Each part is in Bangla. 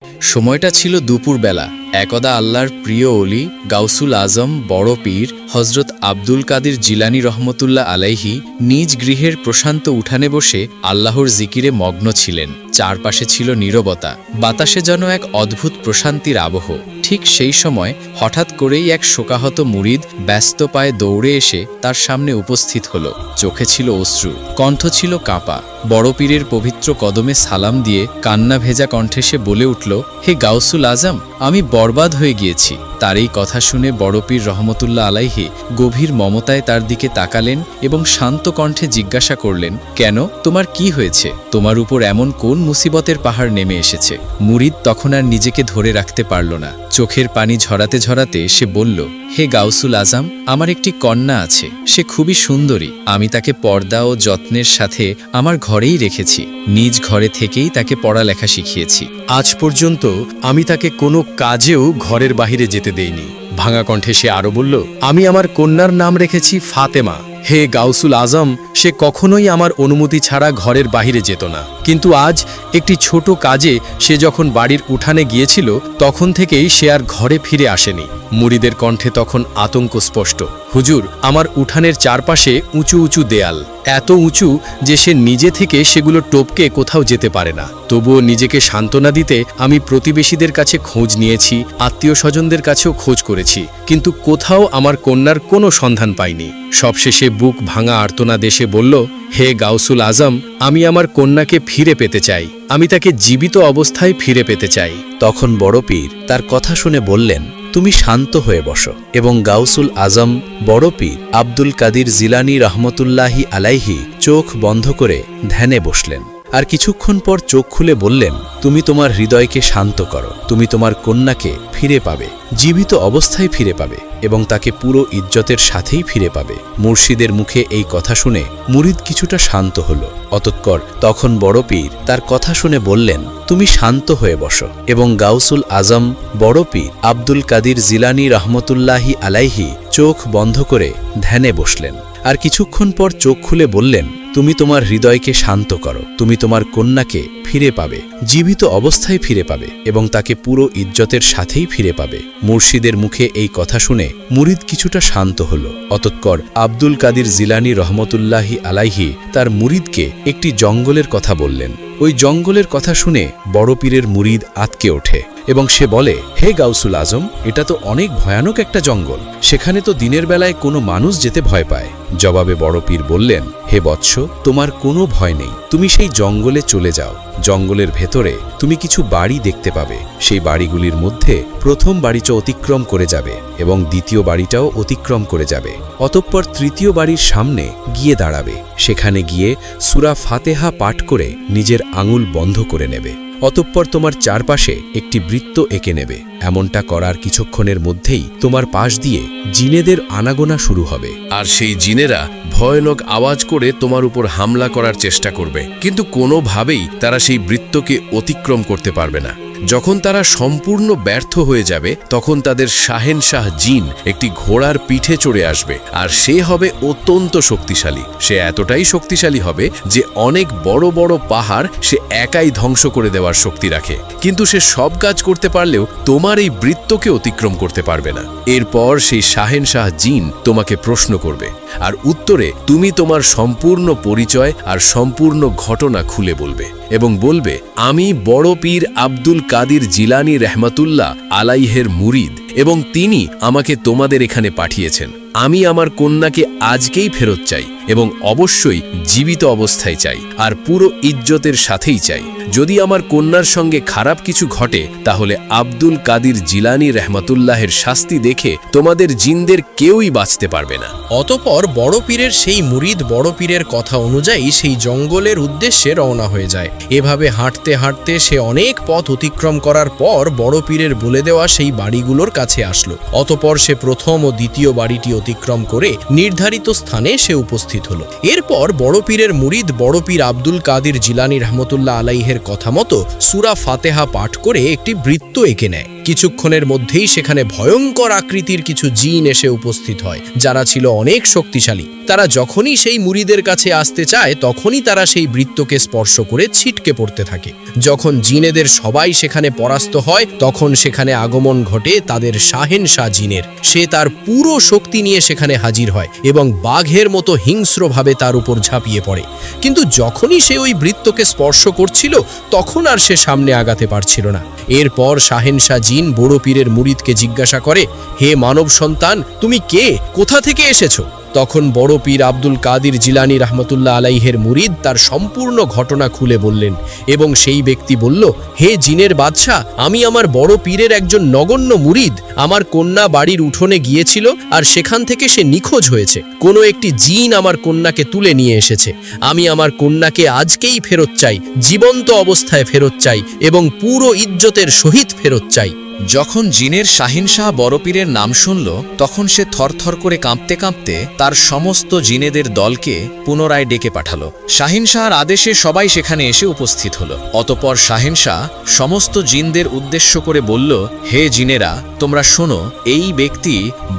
সময়টা ছিল দুপুরবেলা। একদা আল্লাহর প্রিয় অলি গাউসুল আজম বড় পীর হজরত আব্দুল কাদির জিলানী রহমতুল্লাহ আলাইহি নিজ গৃহের প্রশান্ত উঠানে বসে আল্লাহর জিকিরে মগ্ন ছিলেন। চারপাশে ছিল নীরবতা, বাতাসে যেন এক অদ্ভুত প্রশান্তির আবহ। ঠিক সেই সময় হঠাৎ করেই এক শোকাহত মুরিদ ব্যস্ত পায়ে দৌড়ে এসে তার সামনে উপস্থিত হল। চোখে ছিল অশ্রু, কণ্ঠ ছিল কাঁপা। বড় পীরের পবিত্র কদমে সালাম দিয়ে কান্না ভেজা কণ্ঠে সে বলে উঠল, হে গাউসুল আজম, আমি বরবাদ হয়ে গিয়েছি। তার এই কথা শুনে বড় পীর রহমতুল্লাহ আলাইহি গভীর মমতায় তার দিকে তাকালেন এবং শান্ত কণ্ঠে জিজ্ঞাসা করলেন, কেন, তোমার কি হয়েছে? তোমার উপর এমন কোন মুসিবতের পাহাড় নেমে এসেছে? মুরিদ তখন আর নিজেকে ধরে রাখতে পারল না। চোখের পানি ঝরাতে ঝরাতে সে বলল, হে গাউসুল আজম, আমার একটি কন্যা আছে। সে খুবই সুন্দরী। আমি তাকে পর্দা ও যত্নের সাথে আমার ঘরেই রেখেছি। নিজ ঘরে থেকেই তাকে পড়ালেখা শিখিয়েছি। আজ পর্যন্ত আমি তাকে কোনো কাজেও ঘরের বাহিরে যেতে দেইনি। ভাঙা কণ্ঠে সে আরো বলল, আমি আমার কন্যার নাম রেখেছি ফাতেমা। হে গাউসুল আজম, সে কখনোই আমার অনুমতি ছাড়া ঘরের বাহিরে যেত না। কিন্তু আজ একটি ছোট কাজে সে যখন বাড়ির উঠানে গিয়েছিল, তখন থেকেই সে আর ঘরে ফিরে আসেনি। মুরিদের কণ্ঠে তখন আতঙ্ক স্পষ্ট। হুজুর, আমার উঠানের চারপাশে উঁচু উঁচু দেয়াল, এত উঁচু যে সে নিজে থেকে সেগুলো টপকে কোথাও যেতে পারে না। তবুও নিজেকে সান্ত্বনা দিতে আমি প্রতিবেশীদের কাছে খোঁজ নিয়েছি, আত্মীয় স্বজনদের কাছেও খোঁজ করেছি, কিন্তু কোথাও আমার কন্যার কোনো সন্ধান পাইনি। সবশেষে বুক ভাঙা আর্তনাদ এসে বলল, হে গাউসুল আজম, আমি আমার কন্যাকে ফিরে পেতে চাই। আমি তাকে জীবিত অবস্থায় ফিরে পেতে চাই। তখন বড় পীর তার কথা শুনে বললেন, তুমি শান্ত হয়ে বসো। এবং গাউসুল আজম বড় পীর আব্দুল কাদির জিলানী রহমতুল্লাহি আলাইহি চোখ বন্ধ করে ধ্যানে বসলেন। আর কিছুক্ষণ পর চোখ খুলে বললেন, তুমি তোমার হৃদয়কে শান্ত করো। তুমি তোমার কন্যাকে ফিরে পাবে, জীবিত অবস্থায় ফিরে পাবে এবং তাকে পুরো ইজ্জতের সাথেই ফিরে পাবে। মুর্শিদের মুখে এই কথা শুনে মুরিদ কিছুটা শান্ত হল। অতঃপর তখন বড় পীর তার কথা শুনে বললেন, তুমি শান্ত হয়ে বসো। এবং গাউসুল আজম বড় পীর আব্দুল কাদির জিলানী রহমতুল্লাহি আলাইহি চোখ বন্ধ করে ধ্যানে বসলেন। আর কিছুক্ষণ পর চোখ খুলে বললেন, তুমি তোমার হৃদয়কে শান্ত করো। তুমি তোমার কন্যাকে ফিরে পাবে, জীবিত অবস্থায় ফিরে পাবে এবং তাকে পুরো ইজ্জতের সাথেই ফিরে পাবে। মুর্শিদের মুখে এই কথা শুনে মুরিদ কিছুটা শান্ত হল। অতঃপর আব্দুল কাদির জিলানী রহমতুল্লাহি আলাইহি তার মুরিদকে একটি জঙ্গলের কথা বললেন। ওই জঙ্গলের কথা শুনে বড় পীরের মুরিদ আতকে ওঠে এবং সে বলে, হে গাউসুল আজম, এটা তো অনেক ভয়ানক একটা জঙ্গল। সেখানে তো দিনের বেলায় কোনো মানুষ যেতে ভয় পায়। জবাবে বড় পীর বললেন, হে বৎস, তোমার কোনো ভয় নেই। তুমি সেই জঙ্গলে চলে যাও। জঙ্গলের ভেতরে তুমি কিছু বাড়ি দেখতে পাবে। সেই বাড়িগুলির মধ্যে প্রথম বাড়িটা অতিক্রম করে যাবে এবং দ্বিতীয় বাড়িটাও অতিক্রম করে যাবে। অতঃপর তৃতীয় বাড়ির সামনে গিয়ে দাঁড়াবে। সেখানে গিয়ে সূরা ফাতেহা পাঠ করে নিজের আঙুল বন্ধ করে নেবে। অতঃপর তোমার চারপাশে একটি বৃত্ত এঁকে নেবে। এমনটা করার কিছুক্ষণের মধ্যেই তোমার পাশ দিয়ে জিনেদের আনাগোনা শুরু হবে। আর সেই জিনেরা ভয়ানক আওয়াজ করে তোমার উপর হামলা করার চেষ্টা করবে, কিন্তু কোনোভাবেই তারা সেই বৃত্তকে অতিক্রম করতে পারবে না। যখন তারা সম্পূর্ণ ব্যর্থ হয়ে যাবে, তখন তাদের শাহেনশাহ জিন একটি ঘোড়ার পিঠে চড়ে আসবে। আর সে হবে অত্যন্ত শক্তিশালী। সে এতটাই শক্তিশালী হবে যে অনেক বড় বড় পাহাড় সে একাই ধ্বংস করে দেওয়ার শক্তি রাখে। কিন্তু সে সব কাজ করতে পারলেও তোমার এই বৃত্তকে অতিক্রম করতে পারবে না। এরপর সেই শাহেনশাহ জিন তোমাকে প্রশ্ন করবে, আর উত্তরে তুমি তোমার সম্পূর্ণ পরিচয় আর সম্পূর্ণ ঘটনা খুলে বলবে এবং বলবে, আমি বড় পীর আব্দুল কাদির জিলানী রহমতুল্লাহ আলাইহের মুরিদ এবং তিনি আমাকে তোমাদের এখানে পাঠিয়েছেন। আমি আমার কন্যাকে আজকেই ফেরত চাই এবং অবশ্যই জীবিত অবস্থায় চাই আর পুরো ইজ্জতের সাথেই চাই। যদি আমার কন্যার সঙ্গে খারাপ কিছু ঘটে, তাহলে আব্দুল কাদির জিলানী রহমতুল্লাহের শাস্তি দেখে তোমাদের জিনদের কেউই বাঁচতে পারবে না। অতঃপর বড় পীরের সেই মুরিদ বড় পীরের কথা অনুযায়ী সেই জঙ্গলের উদ্দেশ্যে রওনা হয়ে যায়। এভাবে হাঁটতে হাঁটতে সে অনেক পথ অতিক্রম করার পর বড় পীরের বলে দেওয়া সেই বাড়িগুলোর কাছে আসলো। অতঃপর সে প্রথম ও দ্বিতীয় বাড়িটি অতিক্রম করে নির্ধারিত স্থানে সে উপস্থিত হলো। এরপর বড় পীরের মুরিদ বড় পীর আব্দুল কাদির জিলানী রহমতুল্লাহ আলাইহের কথা মতো সূরা ফাতেহা পাঠ করে একটি বৃত্ত এঁকে নেয়। কিছুক্ষণের মধ্যেই সেখানে ভয়ঙ্কর আকৃতির কিছু জিন এসে উপস্থিত হয়, যারা ছিল অনেক শক্তিশালী। তারা যখনই সেই মুরিদের কাছে আসতে চায় তখনই তারা সেই বৃত্তকে স্পর্শ করে ছিটকে পড়তে থাকে। যখন জিনেদের সবাই সেখানে পরাস্ত হয় তখন সেখানে আগমন ঘটে তাদের শাহেনশাহ জিনের। সে তার পুরো শক্তি নিয়ে সেখানে হাজির হয় এবং বাঘের মতো হিংস্রভাবে তার উপর ঝাঁপিয়ে পড়ে। কিন্তু যখনই সে ওই বৃত্তকে স্পর্শ করছিল তখন আর সে সামনে আগাতে পারছিল না। এরপর শাহেনশাহ জিন বড় পীরের মুরিদকে জিজ্ঞাসা করে, হে মানব সন্তান, তুমি কে, কোথা থেকে এসেছো? তখন বড় পীর আব্দুল কাদির জিলানী রহমতুল্লাহ আলাইহের মুরিদ তার সম্পূর্ণ ঘটনা খুলে বললেন এবং সেই ব্যক্তি বলল, হে জিনের বাদশাহ, আমি আমার বড় পীরের একজন নগণ্য মুরিদ। আমার কন্যা বাড়ির উঠোনে গিয়েছিল আর সেখান থেকে সে নিখোঁজ হয়েছে। কোনো একটি জিন আমার কন্যাকে তুলে নিয়ে এসেছে। আমি আমার কন্যাকে আজকেই ফেরত চাই, জীবন্ত অবস্থায় ফেরত চাই এবং পুরো ইজ্জতের সহিত ফেরত চাই। যখন জিনের শাহিনশাহ বড় পীরের নাম শুনল তখন সে থরথর করে কাঁপতে কাঁপতে তার সমস্ত জিনেদের দলকে পুনরায় ডেকে পাঠালো। শাহিনশাহর আদেশে সবাই সেখানে এসে উপস্থিত হলো। অতঃপর শাহিনশাহ সমস্ত জিনদের উদ্দেশ্য করে বলল, হে জিনেরা, তোমরা শোনো, এই ব্যক্তি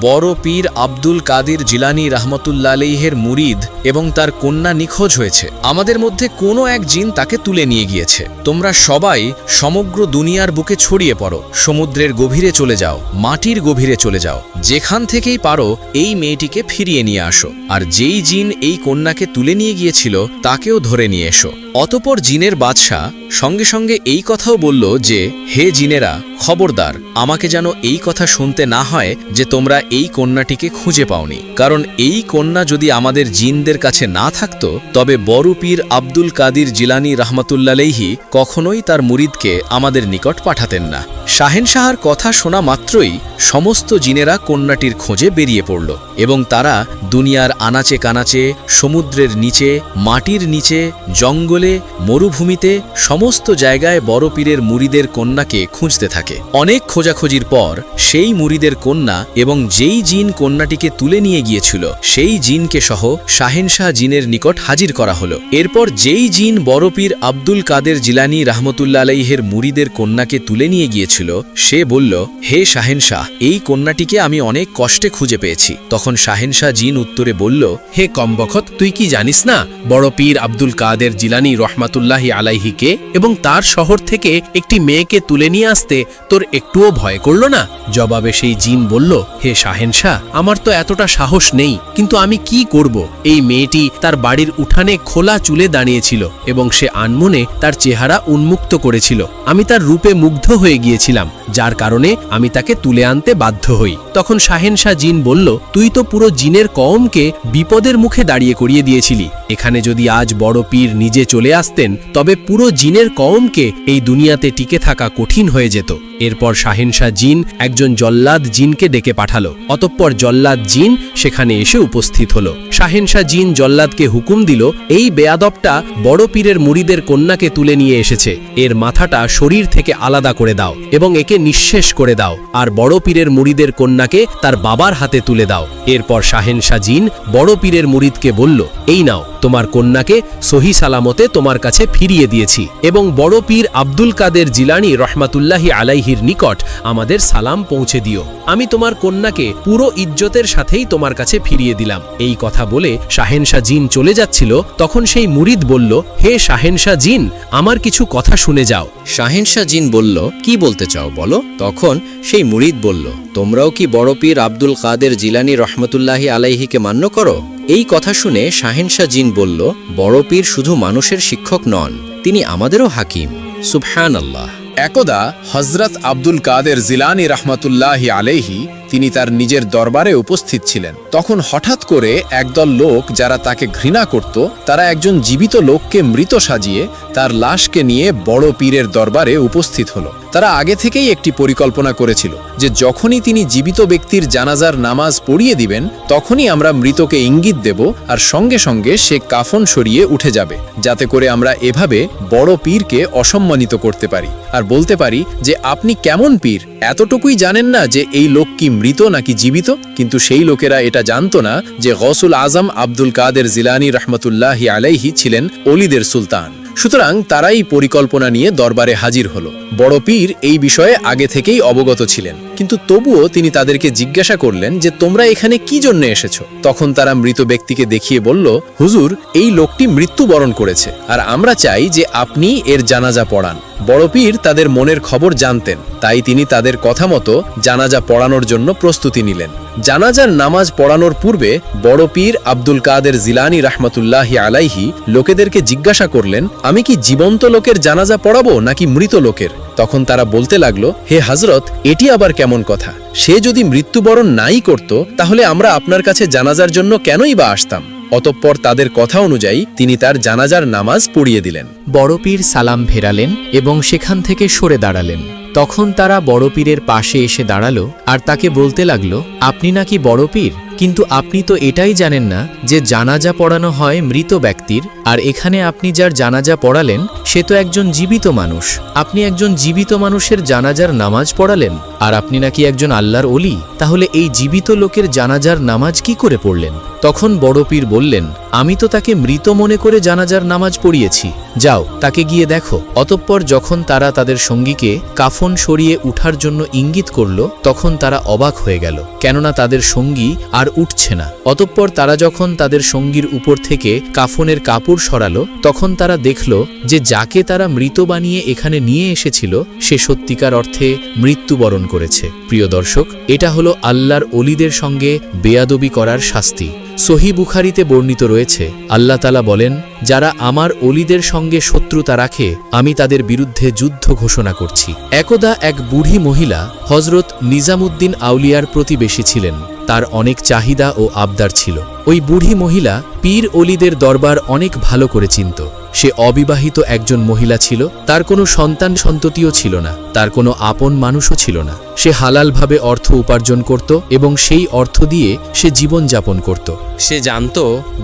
বড় পীর আব্দুল কাদির জিলানী রহমতুল্লাহ আলাইহের মুরিদ এবং তার কন্যা নিখোঁজ হয়েছে। আমাদের মধ্যে কোনো এক জিন তাকে তুলে নিয়ে গিয়েছে। তোমরা সবাই সমগ্র দুনিয়ার বুকে ছড়িয়ে পড়ো, সমুদ্রের গভীরে চলে যাও, মাটির গভীরে চলে যাও, যেখান থেকেই পারো এই মেয়েটিকে ফিরিয়ে নিয়ে আসো, আর যেই জিন এই কন্যাকে তুলে নিয়ে গিয়েছিল তাকেও ধরে নিয়ে এসো। অতঃপর জিনের বাদশাহ সঙ্গে সঙ্গে এই কথাও বলল যে, হে জিনেরা, খবরদার, আমাকে যেন এই কথা শুনতে না হয় যে তোমরা এই কন্যাটিকে খুঁজে পাওনি, কারণ এই কন্যা যদি আমাদের জিনদের কাছে না থাকত তবে বড় পীর আব্দুল কাদির জিলানী রহমতুল্লাহ আলাইহি কখনোই তার মুরিদকে আমাদের নিকট পাঠাতেন না। শাহেনশাহর কথা শোনা মাত্রই সমস্ত জিনেরা কন্যাটির খোঁজে বেরিয়ে পড়ল এবং তারা দুনিয়ার আনাচে কানাচে, সমুদ্রের নিচে, মাটির নিচে, জঙ্গলে, মরুভূমিতে সমস্ত জায়গায় বড় পীরের মুরিদের কন্যাকে খুঁজতে থাকে। অনেক খোঁজাখুঁজির পর সেই মুরিদের কন্যা এবং যেই জিন কন্যাটিকে তুলে নিয়ে গিয়েছিল সেই জিনকে সহ শাহেনশাহ জিনের নিকট হাজির করা হলো। এরপর যেই জিন বড় পীর আব্দুল কাদের জিলানী রহমতুল্লাহ আলাইহের মুরিদের কন্যাকে তুলে নিয়ে গিয়েছিল সে বলল, হে শাহেনশাহ, এই কন্যাটিকে আমি অনেক কষ্টে খুঁজে পেয়েছি। তখন শাহেনশাহ জিন উত্তরে বলল, হে কমবখত, তুই কি জানিস না বড় পীর আব্দুল কাদের জিলানী রহমাতুল্লাহি আলাইহিকে এবং তার শহর থেকে একটি মেয়েকে তুলে নিয়ে আসতে তোর একটুও ভয় করল না? জবাবে সেই জিন বলল, হে শাহেনশাহ, আমার তো এতটা সাহস নেই, কিন্তু আমি কি করব? এই মেয়েটি তার বাড়ির উঠানে খোলা চুলে দাঁড়িয়েছিল এবং সে আনমনে তার চেহারা উন্মুক্ত করেছিল। আমি তার রূপে মুগ্ধ হয়ে গিয়েছিলাম, যার কারণে আমি তাকে তুলে আনতে বাধ্য হই। তখন শাহেনশাহ জিন বলল, তুই তো পুরো জিনের কওমকে বিপদের মুখে দাঁড়িয়ে করিয়ে দিয়েছিলি। এখানে যদি আজ বড় পীর নিজে চলে আসতেন তবে পুরো জিনের কওমকে এই দুনিয়াতে টিকে থাকা কঠিন হয়ে যেত। এরপর শাহেনশাহ জিন একজন জল্লাদ জিনকে ডেকে পাঠালো। অতঃপর জল্লাদ জিন সেখানে এসে উপস্থিত হলো। শাহেনশাহ জিন জল্লাদকে হুকুম দিল, এই বেয়াদবটা বড় পীরের মুরিদের কন্যাকে তুলে নিয়ে এসেছে, এর মাথাটা শরীর থেকে আলাদা করে দাও এবং একে নিঃশেষ করে দাও, আর বড় পীরের মুরিদের কন্যাকে তার বাবার হাতে তুলে দাও। এরপর শাহেনশাহ জিন বড় পীরের মুরিদকে বলল, এই নাও, তোমার কন্যাকে সহি সালামতে তোমার কাছে ফিরিয়ে দিয়েছি এবং বড় পীর আব্দুল কাদের জিলানী রহমাতুল্লাহি আলাইহির নিকট আমাদের সালাম পৌঁছে দিও। আমি তোমার কন্যাকে পুরো ইজ্জতের সাথেই তোমার কাছে ফিরিয়ে দিলাম। এই কথা বলে শাহেনশাহ জিন চলে যাচ্ছিল, তখন সেই মুরিদ বলল, হে শাহেনশাহ জিন, আমার কিছু কথা শুনে যাও। শাহেনশাহ জিন বলল, কি বলতে চাও বলো। তখন সেই মুরিদ বলল, তোমরাও কি বড় পীর আব্দুল কাদের জিলানী রহমতুল্লাহি আলাইহিকে মান্য করো? এই কথা শুনে শাহেনশাহ জিন বলল, বড় পীর শুধু মানুষের শিক্ষক নন, তিনি আমাদেরও হাকিম। সুবহানাল্লাহ। একদা হযরত আব্দুল কাদের জিলানী রহমতুল্লাহি আলাইহি তিনি তার নিজের দরবারে উপস্থিত ছিলেন। তখন হঠাৎ করে একদল লোক যারা তাকে ঘৃণা করত তারা একজন জীবিত লোককে মৃত সাজিয়ে তার লাশকে নিয়ে বড় পীরের দরবারে উপস্থিত হলো। তারা আগে থেকেই একটি পরিকল্পনা করেছিল যে যখনই তিনি জীবিত ব্যক্তির জানাজার নামাজ পড়িয়ে দিবেন তখনই আমরা মৃতকে ইঙ্গিত দেব আর সঙ্গে সঙ্গে সে কাফন সরিয়ে উঠে যাবে, যাতে করে আমরা এভাবে বড় পীরকে অসম্মানিত করতে পারি আর বলতে পারি যে আপনি কেমন পীর, এতটুকুই জানেন না যে এই লোক কি মৃত নাকি জীবিত। কিন্তু সেই লোকেরা এটা জানতো না যে গৌসুল আজম আব্দুল কাদের জিলানী রহমতুল্লাহি আলাইহি ছিলেন ওলিদের সুলতান। সুতরাং তারাই পরিকল্পনা নিয়ে দরবারে হাজির হলো। বড় পীর এই বিষয়ে আগে থেকেই অবগত ছিলেন, কিন্তু তবুও তিনি তাদেরকে জিজ্ঞাসা করলেন যে তোমরা এখানে কি জন্য এসেছো। তখন তারা মৃত ব্যক্তিকে দেখিয়ে বলল, হুজুর, এই লোকটি মৃত্যুবরণ করেছে, আর আমরা চাই যে আপনি এর জানাজা পড়ান। বড় পীর তাদের মনের খবর জানতেন, তাই তিনি তাদের কথা মতো জানাজা পড়ানোর জন্য প্রস্তুতি নিলেন। জানাজার নামাজ পড়ানোর পূর্বে বড় পীর আব্দুল কাদের জিলানী রাহমাতুল্লাহি আলাইহি লোকেদেরকে জিজ্ঞাসা করলেন, আমি কি জীবন্ত লোকের জানাজা পড়াবো নাকি মৃত লোকের? তখন তারা বলতে লাগলো, হে হযরত, এটি আবার কেমন কথা? সে যদি মৃত্যুবরণ নাই করত, তাহলে আমরা আপনার কাছে জানাজার জন্য কেনই বা আসতাম? অতঃপর তাদের কথা অনুযায়ী তিনি তার জানাজার নামাজ পড়িয়ে দিলেন। বড় পীর সালাম ফেরালেন এবং সেখান থেকে সরে দাঁড়ালেন। তখন তারা বড় পীরের পাশে এসে দাঁড়ালো আর তাকে বলতে লাগলো, আপনি নাকি বড় পীর, কিন্তু আপনি তো এটাই জানেন না যে জানাজা পড়ানো হয় মৃত ব্যক্তির, আর এখানে আপনি যার জানাজা পড়ালেন সে তো একজন জীবিত মানুষ। আপনি একজন জীবিত মানুষের জানাজার নামাজ পড়ালেন, আর আপনি নাকি একজন আল্লাহর ওলি, তাহলে এই জীবিত লোকের জানাজার নামাজ কি করে পড়লেন? তখন বড় পীর বললেন, আমি তো তাকে মৃত মনে করে জানাজার নামাজ পড়িয়েছি, যাও তাকে গিয়ে দেখো। অতঃপর যখন তারা তাদের সঙ্গীকে কাফন সরিয়ে উঠার জন্য ইঙ্গিত করল, তখন তারা অবাক হয়ে গেল, কেননা তাদের সঙ্গী আর উঠছে না। অতঃপর তারা যখন তাদের সঙ্গীর উপর থেকে কাফনের কাপড় সরালো, তখন তারা দেখল যে যাকে তারা মৃত বানিয়ে এখানে নিয়ে এসেছিল সে সত্যিকার অর্থে মৃত্যুবরণ করেছে। প্রিয় দর্শক, এটা হলো আল্লাহর অলিদের সঙ্গে বেয়াদবি করার শাস্তি। সহিহ বুখারীতে বর্ণিত রয়েছে, আল্লাহ তাআলা বলেন, যারা আমার অলিদের সঙ্গে শত্রুতা রাখে আমি তাদের বিরুদ্ধে যুদ্ধ ঘোষণা করছি। একদা এক বুড়ি মহিলা হযরত নিজামুদ্দিন আউলিয়ার প্রতিবেশী ছিলেন। তার অনেক চাহিদা ও আবদার ছিল। ওই বুড়ি মহিলা পীর অলিদের দরবার অনেক ভালো করে চিনত। সে অবিবাহিত একজন মহিলা ছিল, তার কোনো সন্তান সন্ততিও ছিল না, তার কোনো আপন মানুষও ছিল না। সে হালালভাবে অর্থ উপার্জন করত এবং সেই অর্থ দিয়ে সে জীবন যাপন করত। সে জানত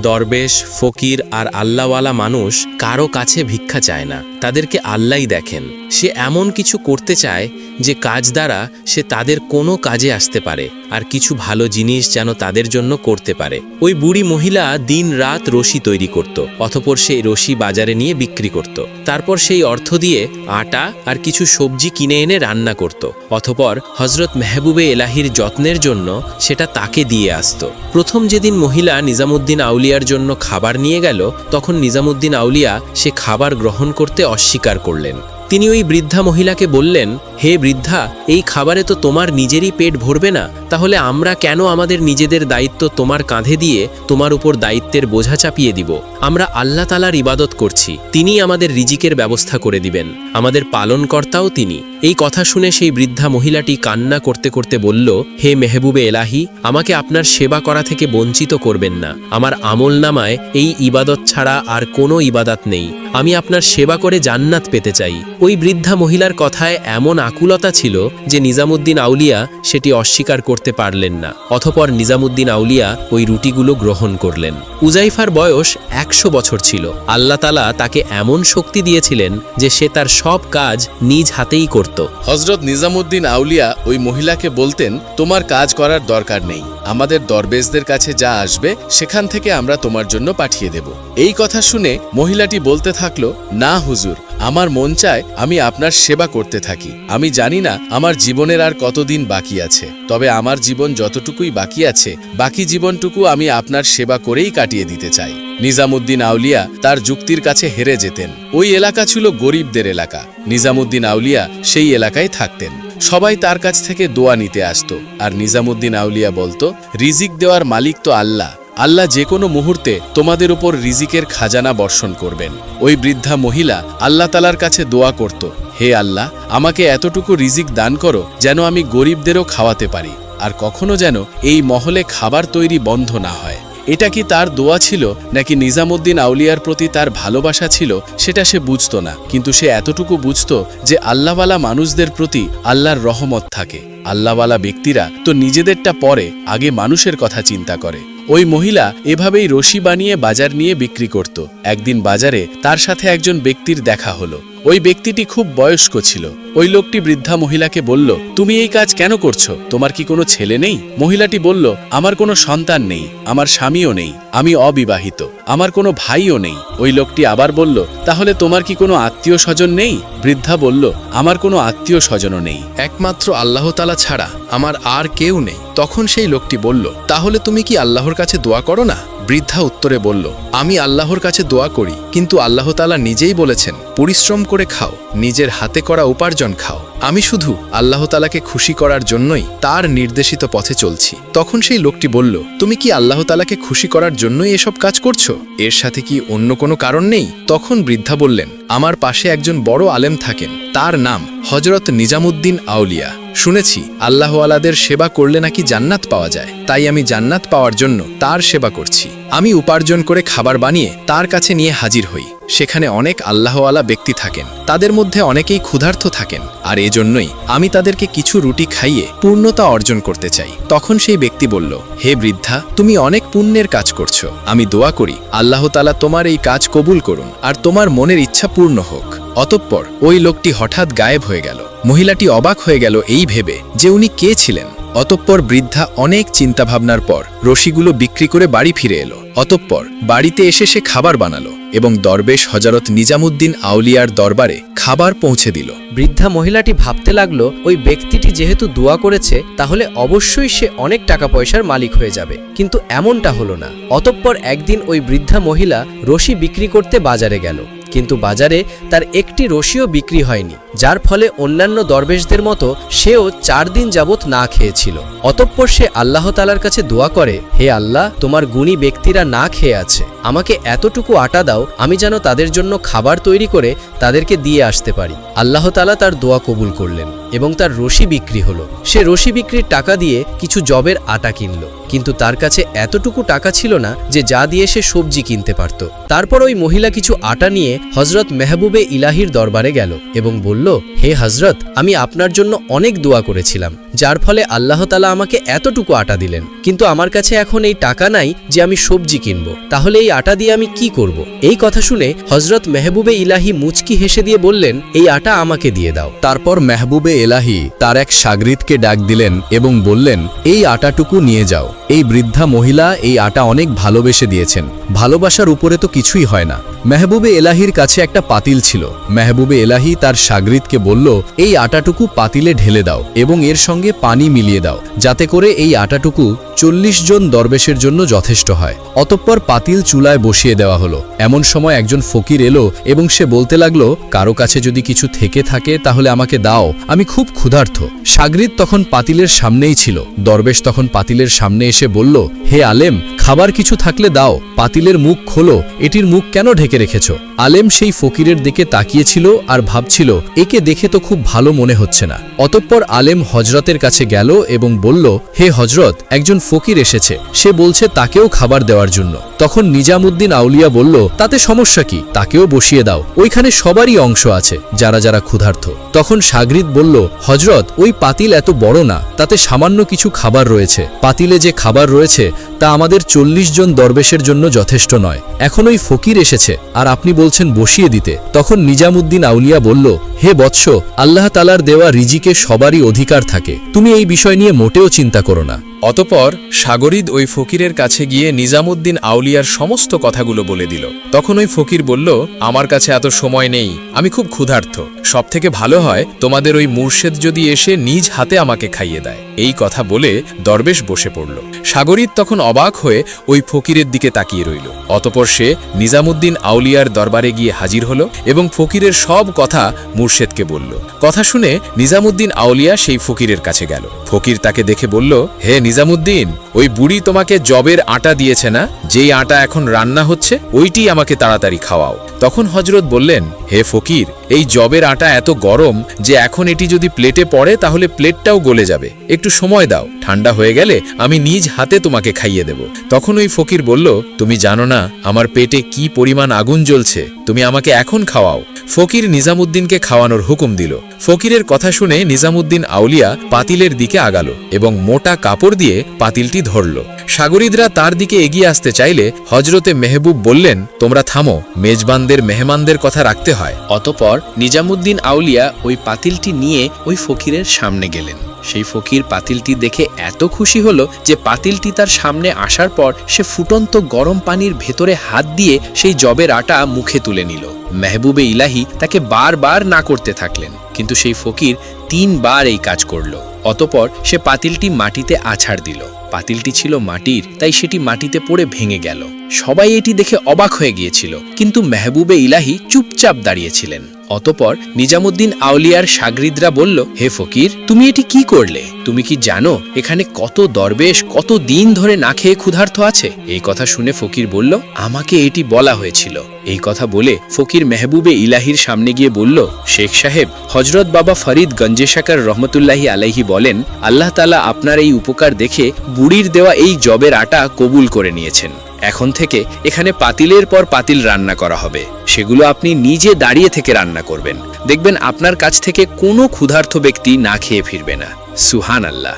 দরবেশ, ফকির আর আল্লাহওয়ালা মানুষ কারো কাছে ভিক্ষা চায় না, তাদেরকে আল্লাহই দেখেন। সে এমন কিছু করতে চায় যে কাজ দ্বারা সে তাদের কোনো কাজে আসতে পারে, আর কিছু ভালো জিনিস যেন তাদের জন্য করতে পারে। ওই বুড়ি মহিলা দিন রাত রশি তৈরি করত, অতঃপর সেই রশি বাজারে নিয়ে বিক্রি করত। তারপর সেই অর্থ দিয়ে আটা আর কিছু সবজি কিনে এনে রান্না করত। অতঃপর হযরত মেহবুবে এলাহির যত্নের জন্য সেটা তাকে দিয়ে আসত। প্রথম যেদিন মহিলা নিজামুদ্দিন আউলিয়ার জন্য খাবার নিয়ে গেল, তখন নিজামুদ্দিন আউলিয়া সে খাবার গ্রহণ করতে অস্বীকার করলেন। তিনি ওই বৃদ্ধা মহিলাকে বললেন, হে বৃদ্ধা, এই খাবারে তো তোমার নিজেরই পেট ভরবে না, তাহলে আমরা কেন আমাদের নিজেদের দায়িত্ব তোমার কাঁধে দিয়ে তোমার উপর দায়িত্বের বোঝা চাপিয়ে দিব? আমরা আল্লাহ তাআলার ইবাদত করছি, তিনি আমাদের রিজিকের ব্যবস্থা করে দিবেন, আমাদের পালনকর্তাও তিনি। এই কথা শুনে সেই বৃদ্ধা মহিলাটি কান্না করতে করতে বলল, হে মেহবুবে এলাহি, আমাকে আপনার সেবা করা থেকে বঞ্চিত করবেন না। আমার আমলনামায় এই ইবাদত ছাড়া আর কোনো ইবাদত নেই, আমি আপনার সেবা করে জান্নাত পেতে চাই। ওই বৃদ্ধা মহিলার কথায় এমন আকুলতা ছিল যে নিজামুদ্দিন আউলিয়া সেটি অস্বীকার করতে পারলেন না। অতঃপর নিজামুদ্দিন আউলিয়া ওই রুটিগুলো গ্রহণ করলেন। উজাইফার বয়স 100 বছর ছিল। আল্লাহ তাআলা তাকে এমন শক্তি দিয়েছিলেন যে সে তার সব কাজ নিজ হাতেই করত। হযরত নিজামুদ্দিন আউলিয়া ওই মহিলাকে বলতেন, তোমার কাজ করার দরকার নেই, আমাদের দরবেশদের কাছে যা আসবে সেখান থেকে আমরা তোমার জন্য পাঠিয়ে দেব। এই কথা শুনে মহিলাটি বলতে থাকলো, না হুজুর, আমার মন চায় আমি আপনার সেবা করতে থাকি। আমি জানি না আমার জীবনের আর কতদিন বাকি আছে, তবে আমার জীবন যতটুকুই বাকি আছে, বাকি জীবনটুকু আমি আপনার সেবা করেই কাটিয়ে দিতে চাই। নিজামুদ্দিন আউলিয়া তার যুক্তির কাছে হেরে যেতেন। ওই এলাকা ছিল গরিবদের এলাকা। নিজামুদ্দিন আউলিয়া সেই এলাকায় থাকতেন। সবাই তার কাছ থেকে দোয়া নিতে আসত, আর নিজামুদ্দিন আউলিয়া বলতো, রিজিক দেওয়ার মালিক তো আল্লাহ, আল্লাহ যে কোনো মুহূর্তে তোমাদের উপর রিজিকের খাজানা বর্ষণ করবেন। ওই বৃদ্ধা মহিলা আল্লাহ তাআলার কাছে দোয়া করত, হে আল্লাহ, আমাকে এতটুকু রিজিক দান করো যেন আমি গরিবদেরও খাওয়াতে পারি, আর কখনো যেন এই মহলে খাবার তৈরি বন্ধ না হয়। এটা কি তার দোয়া ছিল নাকি নিজামুদ্দিন আউলিয়ার প্রতি তার ভালোবাসা ছিল সেটা সে বুঝত না, কিন্তু সে এতটুকু বুঝত যে আল্লাহওয়ালা মানুষদের প্রতি আল্লাহর রহমত থাকে। আল্লাহওয়ালা ব্যক্তিরা তো নিজেদেরটা পরে আগে মানুষের কথা চিন্তা করে। ওই মহিলা এভাবেই রশি বানিয়ে বাজার নিয়ে বিক্রি করত। একদিন বাজারে তার সাথে একজন ব্যক্তির দেখা হলো। ওই ব্যক্তিটি খুব বয়স্ক ছিল। ওই লোকটি বৃদ্ধা মহিলাকে বলল, তুমি এই কাজ কেন করছো? তোমার কি কোনো ছেলে নেই? মহিলাটি বলল, আমার কোনো সন্তান নেই, আমার স্বামীও নেই, আমি অবিবাহিত, আমার কোনো ভাইও নেই। ওই লোকটি আবার বলল, তাহলে তোমার কি কোনো আত্মীয় স্বজন নেই? বৃদ্ধা বলল, আমার কোনো আত্মীয় স্বজনও নেই, একমাত্র আল্লাহ তাআলা ছাড়া আমার আর কেউ নেই। তখন সেই লোকটি বলল, তাহলে তুমি কি আল্লাহর কাছে দোয়া করো না? বৃদ্ধা উত্তরে বলল, আমি আল্লাহর কাছে দোয়া করি, কিন্তু আল্লাহ তাআলা নিজেই বলেছেন পরিশ্রম করে খাও, নিজের হাতে করা উপার্জন খাও। আমি শুধু আল্লাহ তাআলাকে খুশি করার জন্যই তার নির্দেশিত পথে চলছি। তখন সেই লোকটি বলল, তুমি কি আল্লাহ তাআলাকে খুশি করার জন্যই এসব কাজ করছো? এর সাথে কি অন্য কোনো কারণ নেই? তখন বৃদ্ধা বললেন, আমার পাশে একজন বড় আলেম থাকেন, তার নাম হযরত নিজামুদ্দিন আউলিয়া। শুনেছি আল্লাহওয়ালাদের সেবা করলে নাকি জান্নাত পাওয়া যায়, তাই আমি জান্নাত পাওয়ার জন্য তার সেবা করছি। আমি উপার্জন করে খাবার বানিয়ে তার কাছে নিয়ে হাজির হই। সেখানে অনেক আল্লাহওয়ালা ব্যক্তি থাকেন, তাদের মধ্যে অনেকেই ক্ষুধার্ত থাকেন, আর এজন্যই আমি তাদেরকে কিছু রুটি খাইয়ে পূর্ণতা অর্জন করতে চাই। তখন সেই ব্যক্তি বলল, হে বৃদ্ধা, তুমি অনেক পুণ্যের কাজ করছো। আমি দোয়া করি আল্লাহ তাআলা তোমার এই কাজ কবুল করুন আর তোমার মনের ইচ্ছা পূর্ণ হোক। অতঃপর ওই লোকটি হঠাৎ গায়েব হয়ে গেল। মহিলাটি অবাক হয়ে গেল এই ভেবে যে উনি কে ছিলেন। অতঃপর বৃদ্ধা অনেক চিন্তাভাবনার পর রশিগুলো বিক্রি করে বাড়ি ফিরে এলো। অতঃপর বাড়িতে এসে সে খাবার বানালো এবং দরবেশ হযরত নিজামুদ্দিন আউলিয়ার দরবারে খাবার পৌঁছে দিল। বৃদ্ধা মহিলাটি ভাবতে লাগলো, ওই ব্যক্তিটি যেহেতু দোয়া করেছে তাহলে অবশ্যই সে অনেক টাকা পয়সার মালিক হয়ে যাবে, কিন্তু এমনটা হলো না। অতঃপর একদিন ওই বৃদ্ধা মহিলা রশি বিক্রি করতে বাজারে গেল, কিন্তু বাজারে তার একটি রশিও বিক্রি হয়নি, যার ফলে অন্যান্য দরবেশদের মতো সেও 4 দিন যাবৎ না খেয়েছিল। অতঃপর সে আল্লাহ তাআলার কাছে দোয়া করে, হে আল্লাহ, তোমার গুণী ব্যক্তিরা না খেয়ে আছে, আমাকে এতটুকু আটা দাও, আমি যেন তাদের জন্য খাবার তৈরি করে তাদেরকে দিয়ে আসতে পারি। আল্লাহ তাআলা তার দোয়া কবুল করলেন এবং তার রশি বিক্রি হলো। সে রশি বিক্রির টাকা দিয়ে কিছু জবের আটা কিনল, কিন্তু তার কাছে এতটুকু টাকা ছিল না যে যা দিয়ে সে সবজি কিনতে পারত। তারপর ওই মহিলা কিছু আটা নিয়ে হযরত মেহবুবে ইলাহির দরবারে গেল এবং বলল, হে হযরত, আমি আপনার জন্য অনেক দোয়া করেছিলাম, যার ফলে আল্লাহ তাআলা আমাকে এতটুকু আটা দিলেন, কিন্তু আমার কাছে এখন এই টাকা নাই যে আমি সবজি কিনব, তাহলে এই আটা দিয়ে আমি কি করব? এই কথা শুনে হযরত মেহবুবে ইলাহি মুচকি হেসে দিয়ে বললেন, এই আটা আমাকে দিয়ে দাও। তারপর মেহবুবে এলাহি তার এক শাগরিদকে ডাক দিলেন এবং বললেন, এই আটাটুকু নিয়ে যাও। এই বৃদ্ধা মহিলা এই আটা অনেক ভালোবেসে দিয়েছেন, ভালোবাসার উপরে তো কিছুই হয় না। মেহবুবে এলাহির কাছে একটা পাতিল ছিল। মেহবুবে এলাহি তার শাগরিদকে বলল, এই আটাটুকু পাতিলে ঢেলে দাও এবং এর সঙ্গে পানি মিলিয়ে দাও, যাতে করে এই আটাটুকু 40 জন দরবেশের জন্য যথেষ্ট হয়। অতঃপর পাতিল চুলায় বসিয়ে দেওয়া হলো। এমন সময় একজন ফকির এলো এবং সে বলতে লাগলো, কারো কাছে যদি কিছু থেকে থাকে তাহলে আমাকে দাও, আমি খুব ক্ষুধার্ত। শাগরিদ তখন পাতিলের সামনেই ছিল। দরবেশ তখন পাতিলের সামনে এসে বলল, হে আলেম, খাবার কিছু থাকলে দাও, পাতিলের মুখ খোলো, এটির মুখ কেন ঢেকে রেখেছ? আলেম সেই ফকিরের দিকে তাকিয়েছিল আর ভাবছিল, একে দেখে তো খুব ভালো মনে হচ্ছে না। অতঃপর আলেম হযরতের কাছে গেল এবং বলল, হে হযরত, একজন ফকির এসেছে, সে বলছে তাকেও খাবার দেওয়ার জন্য। তখন নিজামুদ্দিন আউলিয়া বলল, তাতে সমস্যা কি, তাকেও বসিয়ে দাও, ওইখানে সবারই অংশ আছে, যারা যারা ক্ষুধার্ত। তখন শাগরিদ বলল, হযরত, ওই পাতিল এত বড় না, তাতে সামান্য কিছু খাবার রয়েছে, পাতিলে যে খাবার রয়েছে তা আমাদের 40 জন দরবেশের জন্য যথেষ্ট নয়। এখন ওই ফকির এসেছে আর আপনি বলছেন বসিয়ে দিতে। তখন নিজামুদ্দিন আউলিয়া বলল, হে বৎস, আল্লাহ তাআলার দেওয়া রিজিকে সবারই অধিকার থাকে, তুমি এই বিষয় নিয়ে মোটেও চিন্তা করো না। অতপর শাগরিদ ওই ফকিরের কাছে গিয়ে নিজামুদ্দিন আউলিয়ার সমস্ত কথাগুলো বলে দিল। তখন ওই ফকির বলল, আমার কাছে এত সময় নেই, আমি খুব ক্ষুধার্ত, সবথেকে ভালো হয় তোমাদের ওই মুর্শেদ যদি এসে নিজ হাতে আমাকে খাইয়ে দেয়। এই কথা বলে দরবেশ বসে পড়ল। শাগরিদ তখন অবাক হয়ে ওই ফকিরের দিকে তাকিয়ে রইল। অতপর সে নিজামুদ্দিন আউলিয়ার দরবারে গিয়ে হাজির হলো এবং ফকিরের সব কথা মুর্শেদকে বলল। কথা শুনে নিজামুদ্দিন আউলিয়া সেই ফকিরের কাছে গেল। ফকির তাকে দেখে বলল, হে নিজামুদ্দিন, ওই বুড়ি তোমাকে জবের আটা দিয়েছে না? যেই আটা এখন রান্না হচ্ছে ওইটি আমাকে তাড়াতাড়ি খাওয়াও। তখন হযরত বললেন, হে ফকির, এই জবের আটা এত গরম যে এখন এটি যদি প্লেটে পড়ে তাহলে প্লেটটাও গলে যাবে, একটু সময় দাও, ঠান্ডা হয়ে গেলে আমি নিজ হাতে তোমাকে খাইয়ে খাইয়ে দেব। তখন ওই ফকির বলল, তুমি জানো না আমার পেটে কি পরিমাণ আগুন জ্বলছে, তুমি আমাকে এখন খাওয়াও। ফকির নিজামুদ্দিনকে খাওয়ানোর হুকুম দিল। ফকিরের কথা শুনে নিজামুদ্দিন আউলিয়া পাতিলের দিকে আগালো এবং মোটা কাপড় দিয়ে পাতিলটি ধরল। সাগরিদরা তার দিকে এগিয়ে আসতে চাইলে হজরতে মেহবুব বললেন, তোমরা থামো, মেজবানদের মেহমানদের কথা রাখতে হয়। অতপর নিজামুদ্দিন আউলিয়া ওই পাতিলটি নিয়ে ওই ফকিরের সামনে গেলেন। সেই ফকির পাতিলটি দেখে এত খুশি হলো যে পাতিলটি তার সামনে আসার পর সে ফুটন্ত গরম পানির ভেতরে হাত দিয়ে সেই জবের আটা মুখে তুলে নিল। মেহবুবে ইলাহি তাকে বারবার না করতে থাকলেন, কিন্তু সেই ফকির 3 বার এই কাজ করল। অতপর সে পাতিলটি মাটিতে আছাড় দিল। পাতিলটি ছিল মাটির, তাই সেটি মাটিতে পড়ে ভেঙে গেল। সবাই এটি দেখে অবাক হয়ে গিয়েছিল, কিন্তু মেহবুবে ইলাহি চুপচাপ দাঁড়িয়েছিলেন। অতপর নিজামুদ্দিন আউলিয়ার সাগরিদরা বলল, হে ফকির, তুমি এটি কি করলে? তুমি কি জানো এখানে কত দরবেশ কত দিন ধরে না খেয়ে ক্ষুধার্ত আছে? এই কথা শুনে ফকির বলল, আমাকে এটি বলা হয়েছিল। এই কথা বলে ফকির মেহবুবে ইলাহির সামনে গিয়ে বলল, শেখ সাহেব, হজরত বাবা ফরিদ গঞ্জেশাকার রহমতুল্লাহি আলাইহি বলেন, আল্লাহ তাআলা আপনার এই উপকার দেখে বুড়ির দেওয়া এই জবের আটা কবুল করে নিয়েছেন। এখন থেকে এখানে পাতিলের পর পাতিল রান্না করা হবে। সেগুলো আপনি নিজে দাঁড়িয়ে থেকে রান্না করবেন। দেখবেন আপনার কাছ থেকে কোনো ক্ষুধার্ত ব্যক্তি না খেয়ে ফিরবে না। সুবহানাল্লাহ।